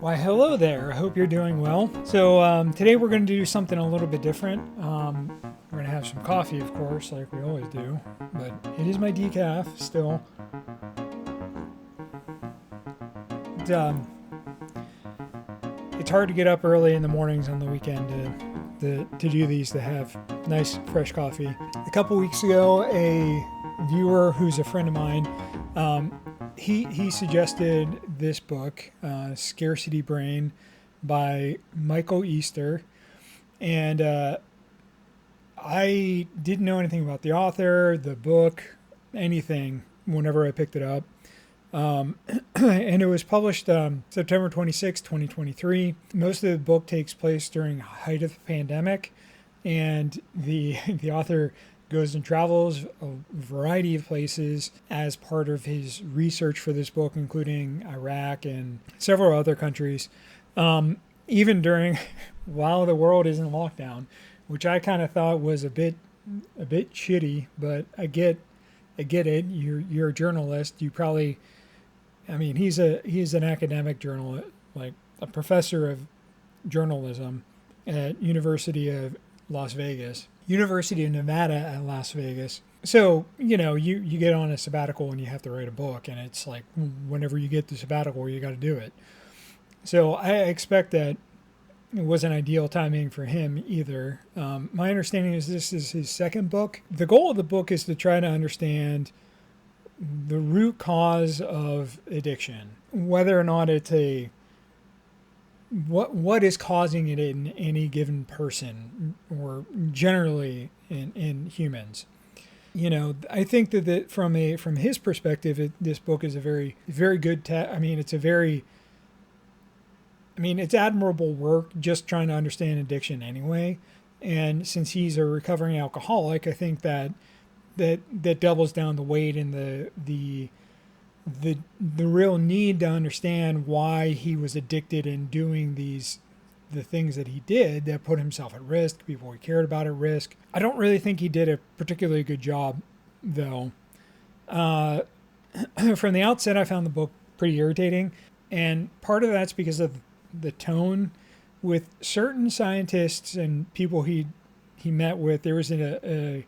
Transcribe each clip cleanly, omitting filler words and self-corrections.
Why, hello there. I hope you're doing well. So, today we're going to do something a little bit different. We're going to have some coffee, of course, like we always do, but it is my decaf still. It, um, it's hard to get up early in the mornings on the weekend to do these, to have nice, fresh coffee. A couple weeks ago, a viewer who's a friend of mine, he suggested this book, Scarcity Brain by Michael Easter. And I didn't know anything about the author, the book, anything whenever I picked it up. And it was published September 26, 2023. Most of the book takes place during the height of the pandemic. And the author goes and travels a variety of places as part of his research for this book, including Iraq and several other countries, even during while the world is in lockdown, which I kind of thought was a bit shitty. But I get it. You're a journalist. You probably, I mean, he's an academic journalist, like a professor of journalism at University of Nevada at Las Vegas. So, you get on a sabbatical and you have to write a book, and it's like whenever you get the sabbatical, you got to do it. So I expect that it wasn't ideal timing for him either. My understanding is this is his second book. The goal of the book is to try to understand the root cause of addiction, whether or not it's what is causing it in any given person, or generally in humans. I think that from his perspective, this book is a very, very good. It's admirable work just trying to understand addiction anyway. And since he's a recovering alcoholic, I think that doubles down the weight in the real need to understand why he was addicted and doing the things that he did that put himself at risk, people he cared about at risk. I don't really think he did a particularly good job, though. From the outset, I found the book pretty irritating, and part of that's because of the tone with certain scientists and people he met with. There was a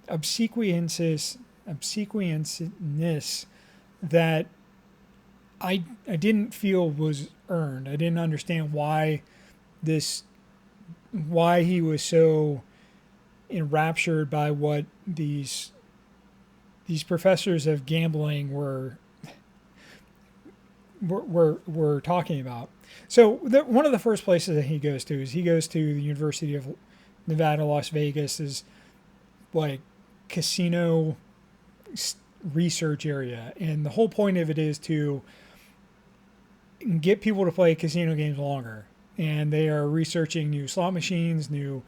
obsequiousness that I didn't feel was earned. I didn't understand why he was so enraptured by what these professors of gambling were talking about. So one of the first places that he goes to the University of Nevada, Las Vegas, is like casino research area, and the whole point of it is to get people to play casino games longer. And they are researching new slot machines, new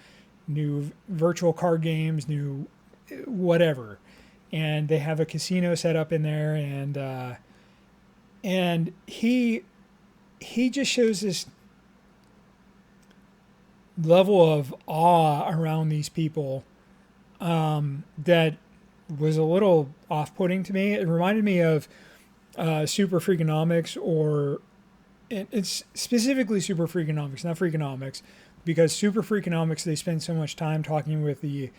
virtual card games, new whatever, and they have a casino set up in there, and he just shows this level of awe around these people that was a little off-putting to me. It reminded me of Super Freakonomics, or it's specifically Super Freakonomics, not Freakonomics, because Super Freakonomics, they spend so much time talking with the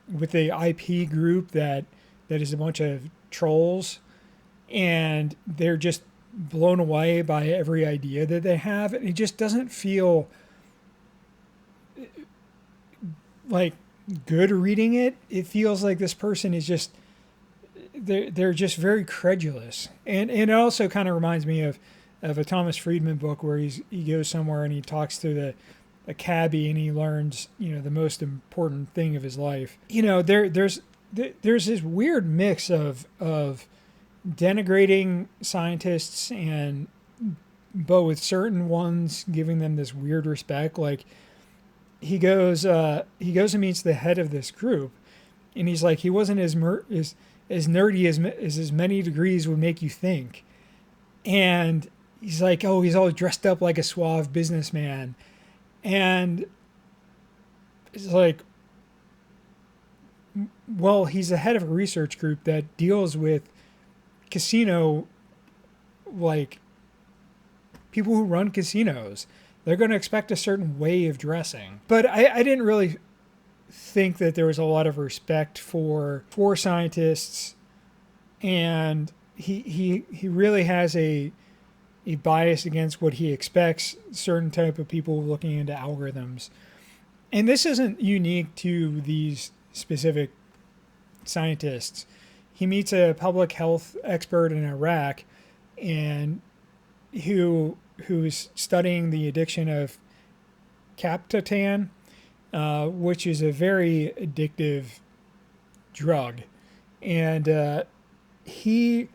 IP group that is a bunch of trolls, and they're just blown away by every idea that they have, and it just doesn't feel like good reading it. It feels like this person is just they're just very credulous, and it also kind of reminds me of a Thomas Friedman book where he goes somewhere and he talks to a cabbie, and he learns the most important thing of his life. There's this weird mix of denigrating scientists, but with certain ones giving them this weird respect. Like he goes and meets the head of this group, and he's like, he wasn't as nerdy as his many degrees would make you think. And he's like, oh, he's all dressed up like a suave businessman. And it's like, well, he's the head of a research group that deals with casino, like people who run casinos. They're going to expect a certain way of dressing. But I didn't really think that there was a lot of respect for scientists, and he really has a bias against what he expects certain type of people looking into algorithms. And this isn't unique to these specific scientists. He meets a public health expert in Iraq, and who's studying the addiction of captatan, which is a very addictive drug. And he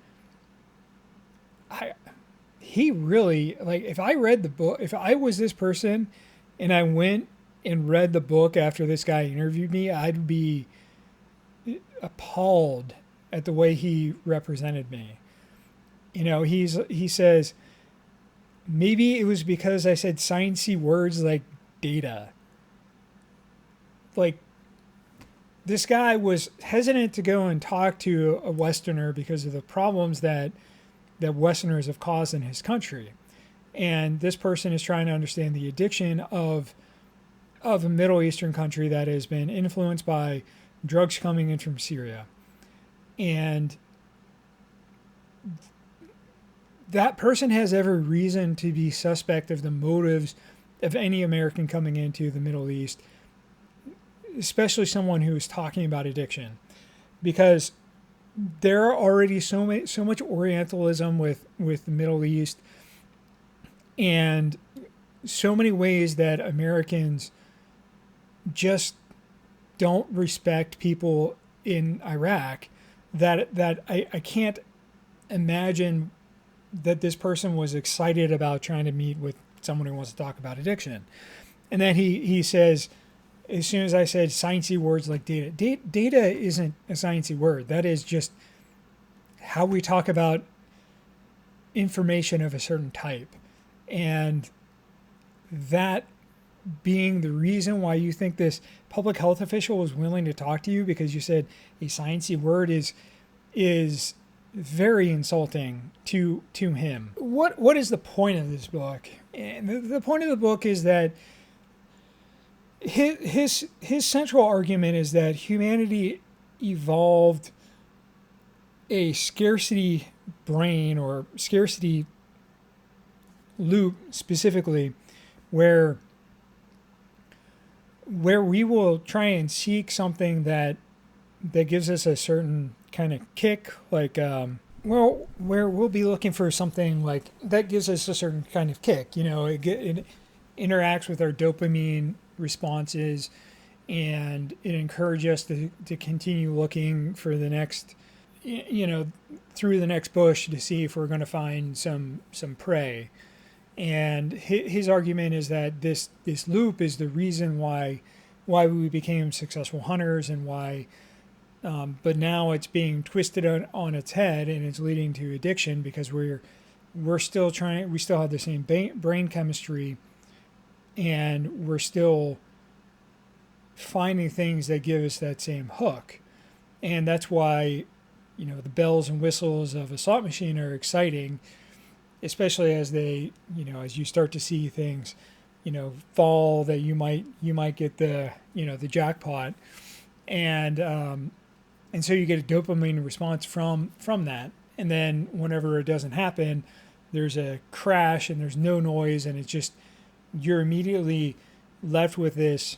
really, like, if I read the book, if I was this person and I went and read the book after this guy interviewed me, I'd be appalled at the way he represented me. He says, maybe it was because I said sciencey words like data. Like, this guy was hesitant to go and talk to a Westerner because of the problems that Westerners have caused in his country. And this person is trying to understand the addiction of a Middle Eastern country that has been influenced by drugs coming in from Syria. And that person has every reason to be suspect of the motives of any American coming into the Middle East, especially someone who is talking about addiction, because there are already so much Orientalism with the Middle East, and so many ways that Americans just don't respect people in Iraq that I can't imagine that this person was excited about trying to meet with someone who wants to talk about addiction. And then he says, as soon as I said sciencey words like data isn't a sciencey word. That is just how we talk about information of a certain type. And that being the reason why you think this public health official was willing to talk to you because you said a sciencey word is very insulting to him. What is the point of this book? And the point of the book is that his central argument is that humanity evolved a scarcity brain, or scarcity loop specifically, where we will try and seek something that gives us a certain kind of kick, like where we'll be looking for something like that gives us a certain kind of kick. It interacts with our dopamine responses, and it encourages us to continue looking for the next, through the next bush to see if we're going to find some prey. And his argument is that this loop is the reason why we became successful hunters, and why but now it's being twisted on its head, and it's leading to addiction because we still have the same brain chemistry, and we're still finding things that give us that same hook. And that's why, the bells and whistles of a slot machine are exciting, especially as as you start to see things, fall, that you might get the jackpot. And so you get a dopamine response from that. And then whenever it doesn't happen, there's a crash and there's no noise, and it's just, you're immediately left with this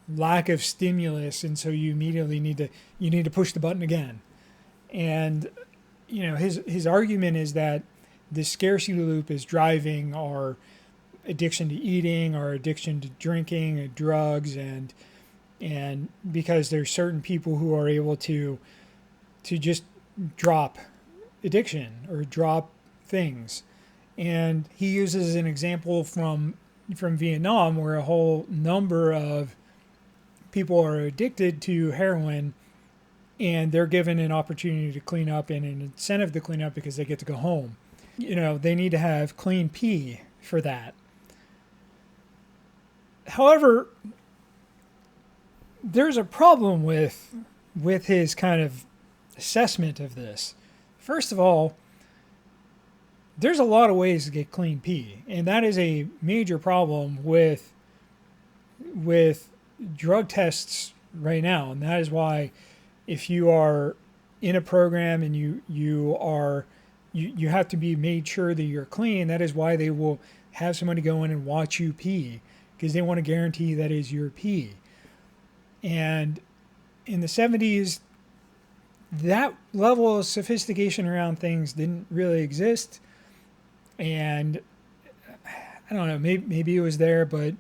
lack of stimulus, and so you immediately need to push the button again. And his argument is that this scarcity loop is driving our addiction to eating, our addiction to drinking, and drugs, and because there's certain people who are able to just drop addiction or drop things. And he uses an example from Vietnam, where a whole number of people are addicted to heroin, and they're given an opportunity to clean up and an incentive to clean up because they get to go home. They need to have clean pee for that. However, there's a problem with his kind of assessment of this. First of all, there's a lot of ways to get clean pee, and that is a major problem with drug tests right now. And that is why, if you are in a program and you have to be made sure that you're clean, that is why they will have somebody go in and watch you pee, because they want to guarantee that is your pee. And in the 70s, that level of sophistication around things didn't really exist. And I don't know, maybe it was there, but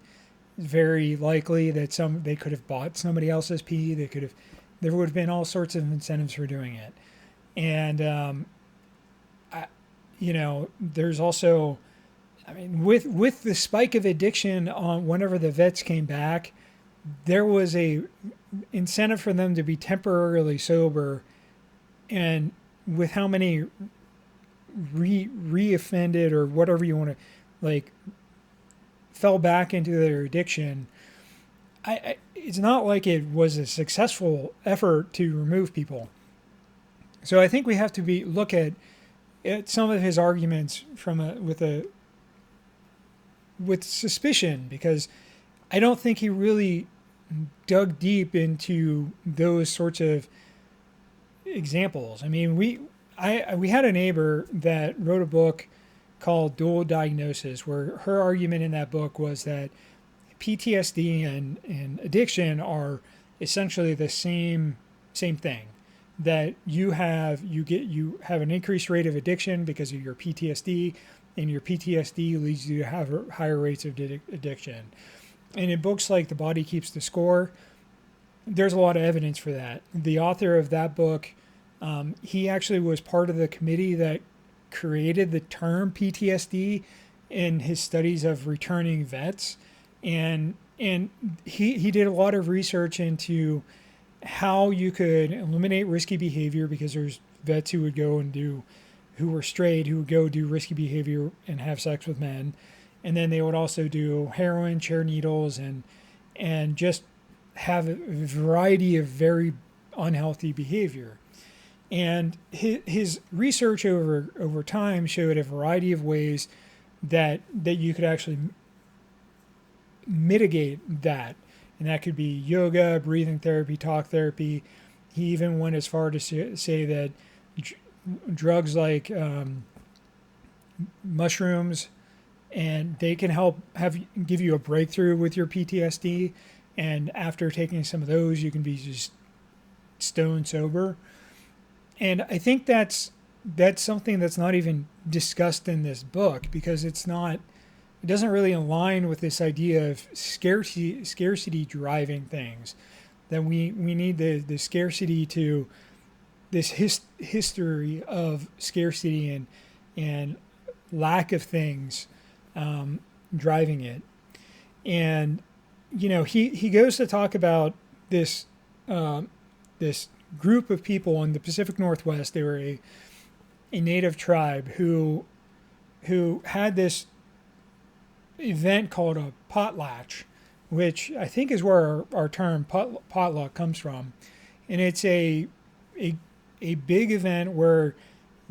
it's very likely that they could have bought somebody else's pee. There would have been all sorts of incentives for doing it. And there's also, I mean, with the spike of addiction on whenever the vets came back, there was a incentive for them to be temporarily sober, and with how many reoffended or whatever you want to, like, fell back into their addiction, it's not like it was a successful effort to remove people. So I think we have to look at some of his arguments with suspicion, because I don't think he really dug deep into those sorts of examples. I mean, we had a neighbor that wrote a book called Dual Diagnosis, where her argument in that book was that PTSD and addiction are essentially the same thing. That you have an increased rate of addiction because of your PTSD, and your PTSD leads you to have higher rates of addiction. And in books like The Body Keeps the Score, there's a lot of evidence for that. The author of that book, he actually was part of the committee that created the term PTSD in his studies of returning vets. And he did a lot of research into how you could eliminate risky behavior, because there's vets who were straight, who would go do risky behavior and have sex with men. And then they would also do heroin, chair needles, and just have a variety of very unhealthy behavior. And his research over time showed a variety of ways that you could actually mitigate that. And that could be yoga, breathing therapy, talk therapy. He even went as far to say that drugs like mushrooms, and they can give you a breakthrough with your PTSD. And after taking some of those, you can be just stone sober. And I think that's something that's not even discussed in this book, because it doesn't really align with this idea of scarcity driving things. That we need the scarcity to this history of scarcity and lack of things driving it. And he goes to talk about this group of people in the Pacific Northwest. They were a native tribe who had this event called a potlatch, which I think is where our term potluck comes from. And it's a big event where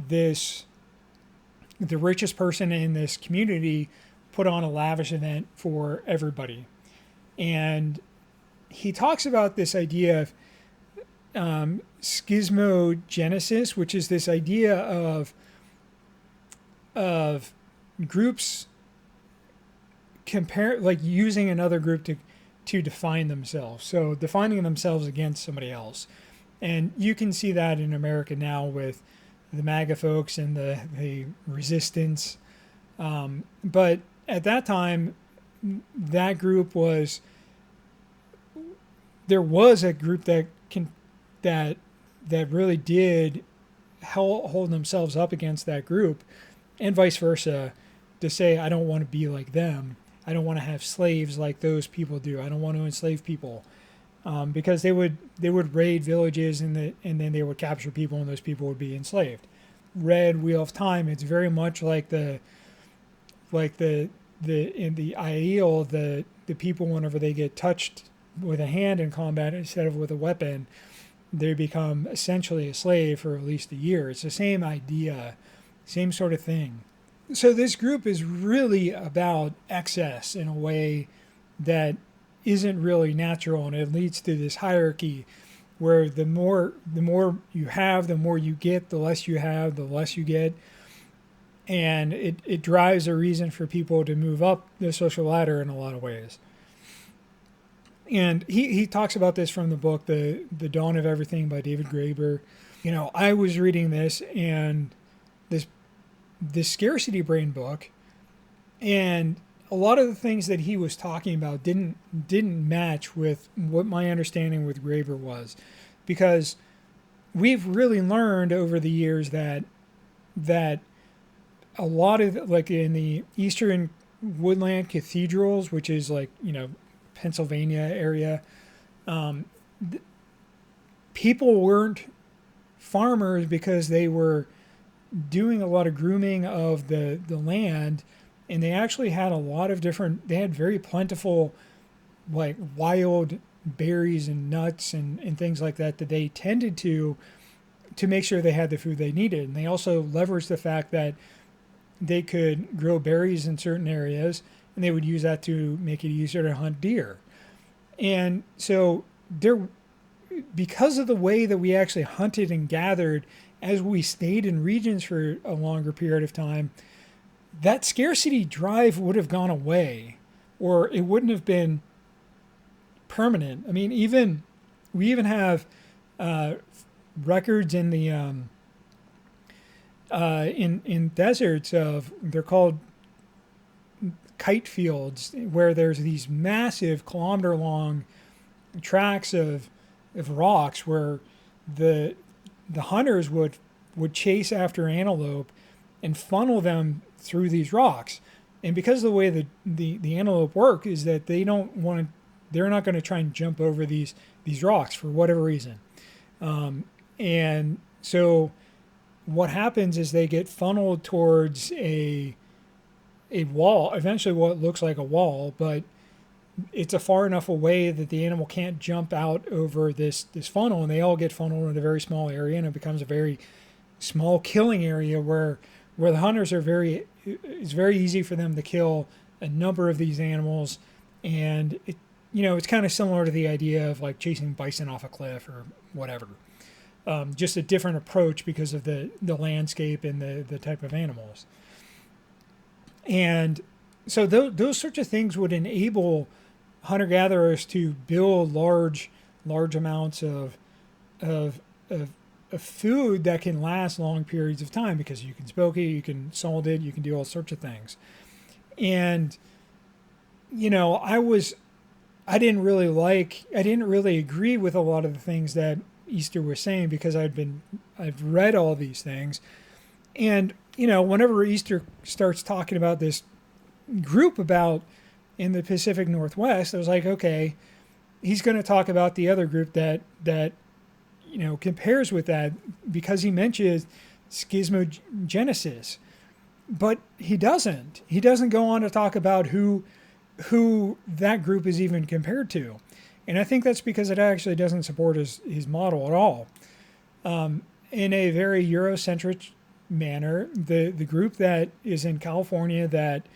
the richest person in this community put on a lavish event for everybody. And he talks about this idea of schismogenesis, which is this idea of groups using another group to define themselves. So defining themselves against somebody else. And you can see that in America now with the MAGA folks and the resistance. But at that time, there was a group that really did hold themselves up against that group, and vice versa, to say, I don't want to be like them. I don't want to have slaves like those people do. I don't want to enslave people, because they would raid villages and then they would capture people, and those people would be enslaved. Red Wheel of Time. It's very much like in the ideal, the people, whenever they get touched with a hand in combat instead of with a weapon, they become essentially a slave for at least a year. It's the same idea, same sort of thing. So this group is really about excess in a way that isn't really natural, and it leads to this hierarchy where the more you have, the more you get, the less you have, the less you get. And it drives a reason for people to move up the social ladder in a lot of ways. And he talks about this from the book, The Dawn of Everything by David Graeber. You know, I was reading this and this Scarcity Brain book, and a lot of the things that he was talking about didn't match with what my understanding with Graeber was, because we've really learned over the years that a lot of, like in the Eastern Woodland Cathedrals, which is like, you know, Pennsylvania area, people weren't farmers because they were doing a lot of grooming of the land, and they actually had a lot of different, they had very plentiful like wild berries and nuts and things like that they tended to make sure they had the food they needed. And they also leveraged the fact that they could grow berries in certain areas, and they would use that to make it easier to hunt deer. And so there, because of the way that we actually hunted and gathered as we stayed in regions for a longer period of time, that scarcity drive would have gone away, or it wouldn't have been permanent. I mean, we even have records in the in deserts of, they're called kite fields, where there's these massive kilometer-long tracts of rocks where the hunters would chase after antelope and funnel them through these rocks. And because of the way the antelope work is that they're not going to try and jump over these rocks for whatever reason. And so what happens is they get funneled towards a wall, eventually what looks like a wall, but it's a far enough away that the animal can't jump out over this funnel, and they all get funneled in a very small area, and it becomes a very small killing area where the hunters are it's very easy for them to kill a number of these animals. And it's kind of similar to the idea of like chasing bison off a cliff or whatever. Just a different approach because of the landscape and the type of animals. And so those sorts of things would enable hunter-gatherers to build large amounts of food that can last long periods of time, because you can smoke it, you can salt it, you can do all sorts of things. And I didn't really agree with a lot of the things that Easter was saying, because I've read all these things. And whenever Easter starts talking about this group about in the Pacific Northwest, I was like, okay, he's going to talk about the other group that compares with that, because he mentions schismogenesis, but he doesn't go on to talk about who that group is even compared to. And I think that's because it actually doesn't support his model at all. In a very Eurocentric manner, the group that is in California that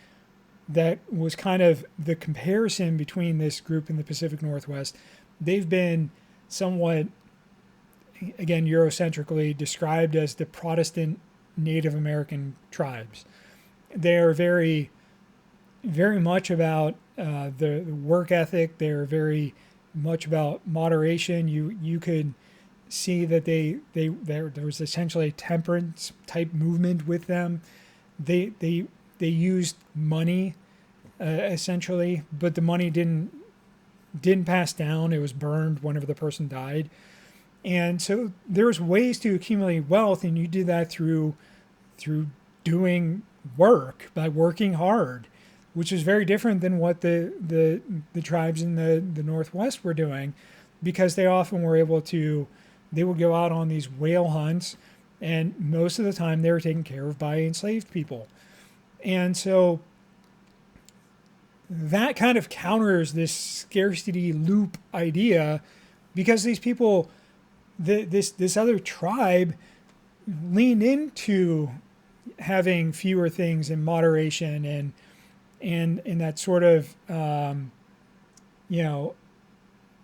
was kind of the comparison between this group in the Pacific Northwest, they've been somewhat, again, Eurocentrically described as the Protestant Native American tribes. They're very, very much about the work ethic. They're very much about moderation. You could see that there was essentially a temperance type movement with them. They used money essentially, but the money didn't pass down. It was burned whenever the person died. And so there's ways to accumulate wealth, and you do that through doing work, by working hard, which is very different than what the tribes in the Northwest were doing, because they often were able to, they would go out on these whale hunts, and most of the time they were taken care of by enslaved people. And so that kind of counters this scarcity loop idea, because these people, this other tribe, leaned into having fewer things in moderation and that sort of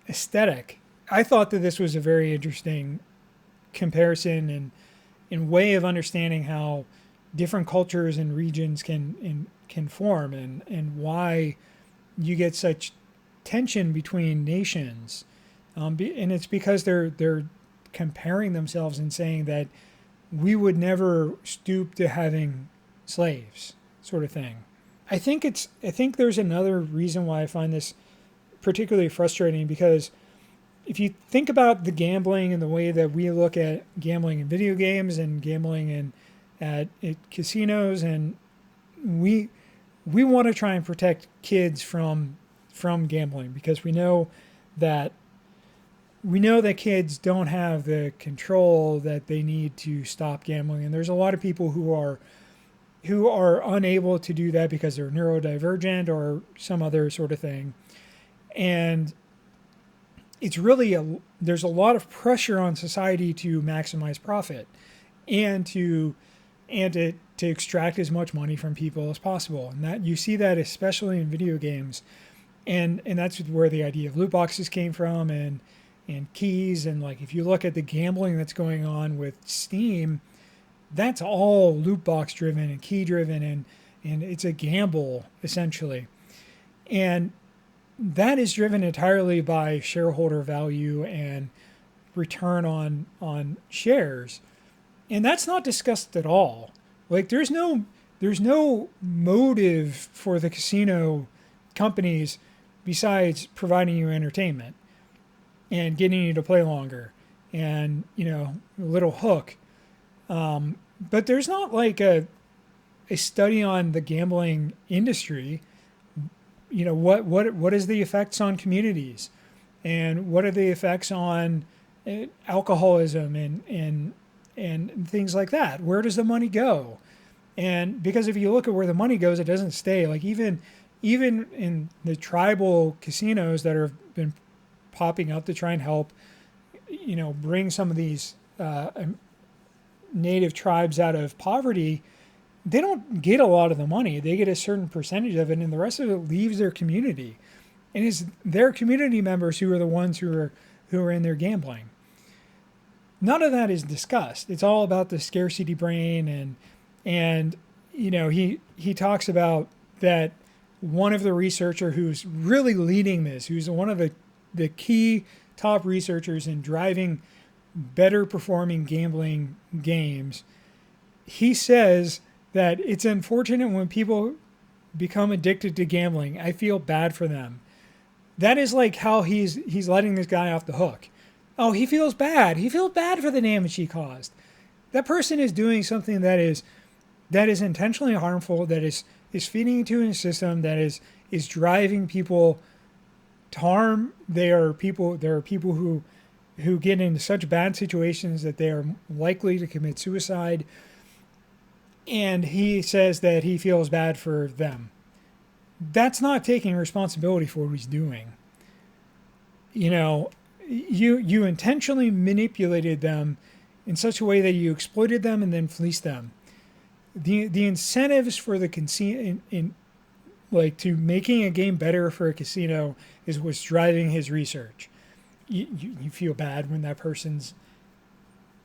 aesthetic. I thought that this was a very interesting comparison and way of understanding how different cultures and regions can form, and why you get such tension between nations. And it's because they're comparing themselves and saying that we would never stoop to having slaves, sort of thing. I think there's another reason why I find this particularly frustrating, because if you think about the gambling and the way that we look at gambling in video games and gambling at casinos, and we want to try and protect kids from gambling, because we know that kids don't have the control that they need to stop gambling, and there's a lot of people who are unable to do that because they're neurodivergent or some other sort of thing. And it's really there's a lot of pressure on society to maximize profit and to extract as much money from people as possible. And that you see that especially in video games. And that's where the idea of loot boxes came from, and keys. And like, if you look at the gambling that's going on with Steam, that's all loot box driven and key driven, and it's a gamble essentially. And that is driven entirely by shareholder value and return on shares. And that's not discussed at all. Like, there's no motive for the casino companies besides providing you entertainment and getting you to play longer and, a little hook. But there's not like a study on the gambling industry. What is the effects on communities, and what are the effects on alcoholism and things like that? Where does the money go? And because if you look at where the money goes, it doesn't stay. Like, even in the tribal casinos that have been popping up to try and help, bring some of these native tribes out of poverty, they don't get a lot of the money. They get a certain percentage of it, and the rest of it leaves their community. And it's their community members who are the ones who are in there gambling. None of that is discussed. It's all about the scarcity brain, and he talks about that one of the researcher who's really leading this, who's one of the key top researchers in driving better performing gambling games, he says that it's unfortunate when people become addicted to gambling. I feel bad for them. That is like how he's letting this guy off the hook. Oh, he feels bad. He feels bad for the damage he caused. That person is doing something that is intentionally harmful, that is feeding into a system that is driving people to harm. There are people who get into such bad situations that they are likely to commit suicide. And he says that he feels bad for them. That's not taking responsibility for what he's doing. You intentionally manipulated them in such a way that you exploited them and then fleeced them. The incentives for the casino, to making a game better for a casino, is what's driving his research. You feel bad when that person's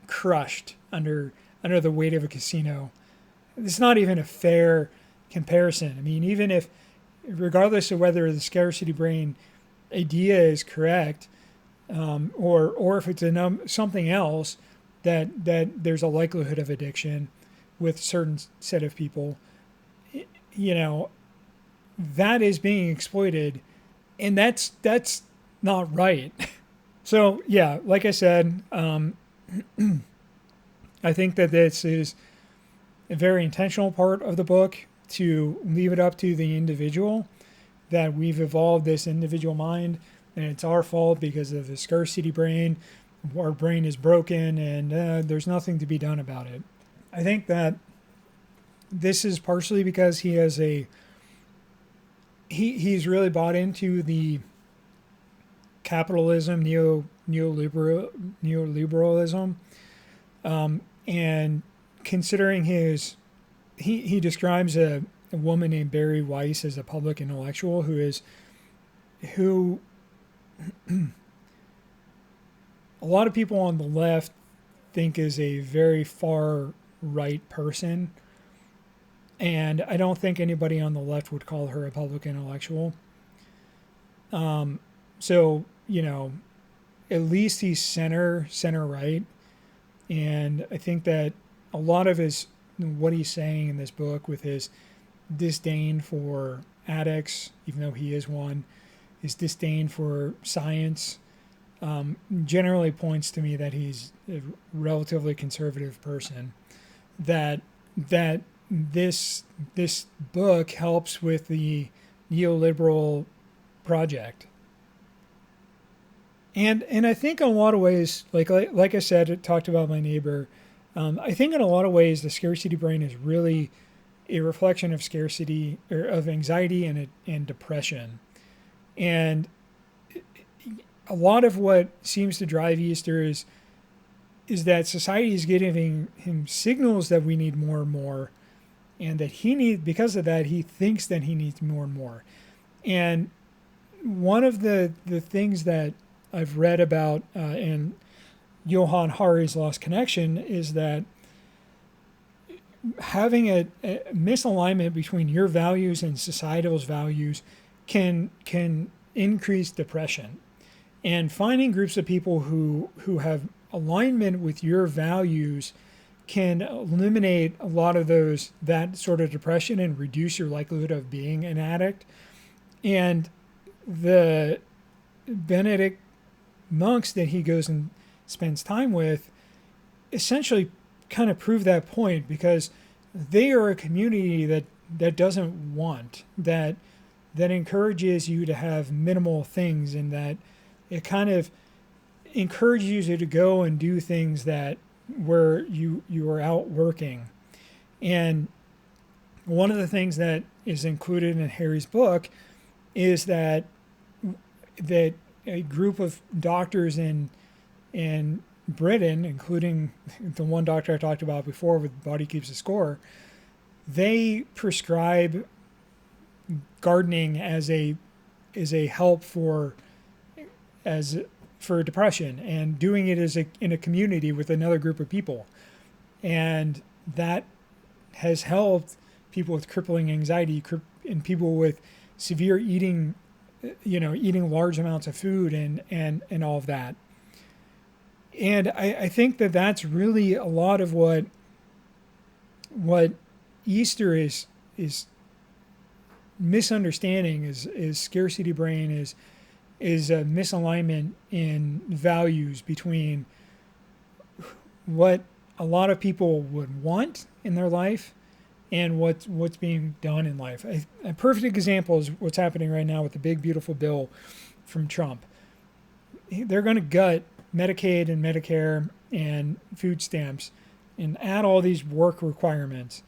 crushed under the weight of a casino. It's not even a fair comparison. I mean, even if, regardless of whether the scarcity brain idea is correct, or if it's something else, that there's a likelihood of addiction with a certain set of people, that is being exploited, and that's not right. So yeah, like I said, I think that this is a very intentional part of the book to leave it up to the individual, that we've evolved this individual mind, and it's our fault because of the scarcity brain. Our brain is broken, and there's nothing to be done about it. I think that this is partially because he has a he's really bought into the capitalism, neoliberalism, and considering he describes a woman named Barry Weiss as a public intellectual who a lot of people on the left think is a very far right person. And I don't think anybody on the left would call her a public intellectual. So, at least he's center right. And I think that a lot of what he's saying in this book with his disdain for addicts, even though he is one, his disdain for science, generally points to me that he's a relatively conservative person. That this book helps with the neoliberal project. And I think in a lot of ways, like I said, it talked about my neighbor. I think in a lot of ways, the scarcity brain is really a reflection of scarcity or of anxiety and depression. And a lot of what seems to drive Easter is that society is giving him signals that we need more and more, and that because of that, he thinks that he needs more and more. And one of the things that I've read about in Johann Hari's Lost Connection is that having a misalignment between your values and societal's values can increase depression. And finding groups of people who have alignment with your values can eliminate a lot of that sort of depression and reduce your likelihood of being an addict. And the Benedict monks that he goes and spends time with essentially kind of prove that point, because they are a community that doesn't want, that encourages you to have minimal things, and that it kind of encourages you to go and do things where you are out working. And one of the things that is included in Harry's book is that a group of doctors in Britain, including the one doctor I talked about before with Body Keeps the Score, they prescribe gardening as a help for depression, and doing it in a community with another group of people. And that has helped people with crippling anxiety and people with severe eating large amounts of food and all of that. And I think that that's really a lot of what Easter is misunderstanding, is scarcity brain, is a misalignment in values between what a lot of people would want in their life and what's being done in life. A perfect example is what's happening right now with the big, beautiful bill from Trump. They're going to gut Medicaid and Medicare and food stamps and add all these work requirements.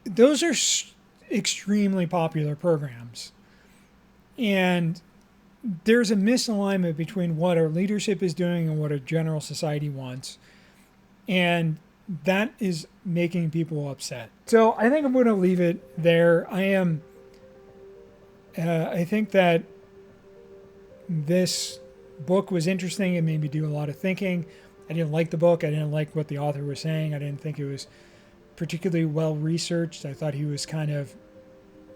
Those are extremely popular programs. And there's a misalignment between what our leadership is doing and what our general society wants. And that is making people upset. So I think I'm going to leave it there. I think that this book was interesting. It made me do a lot of thinking. I didn't like the book. I didn't like what the author was saying. I didn't think it was particularly well researched. I thought he was kind of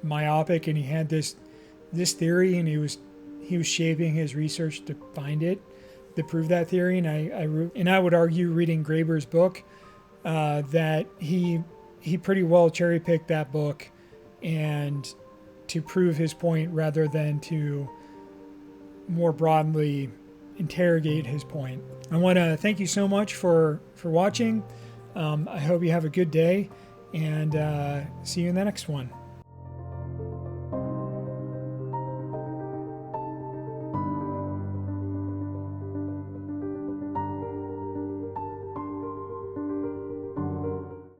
myopic, and he had this theory, and he was shaping his research to prove that theory. And I would argue, reading Graeber's book, that he pretty well cherry picked that book and to prove his point rather than to more broadly interrogate his point. I want to thank you so much for watching. I hope you have a good day, and see you in the next one.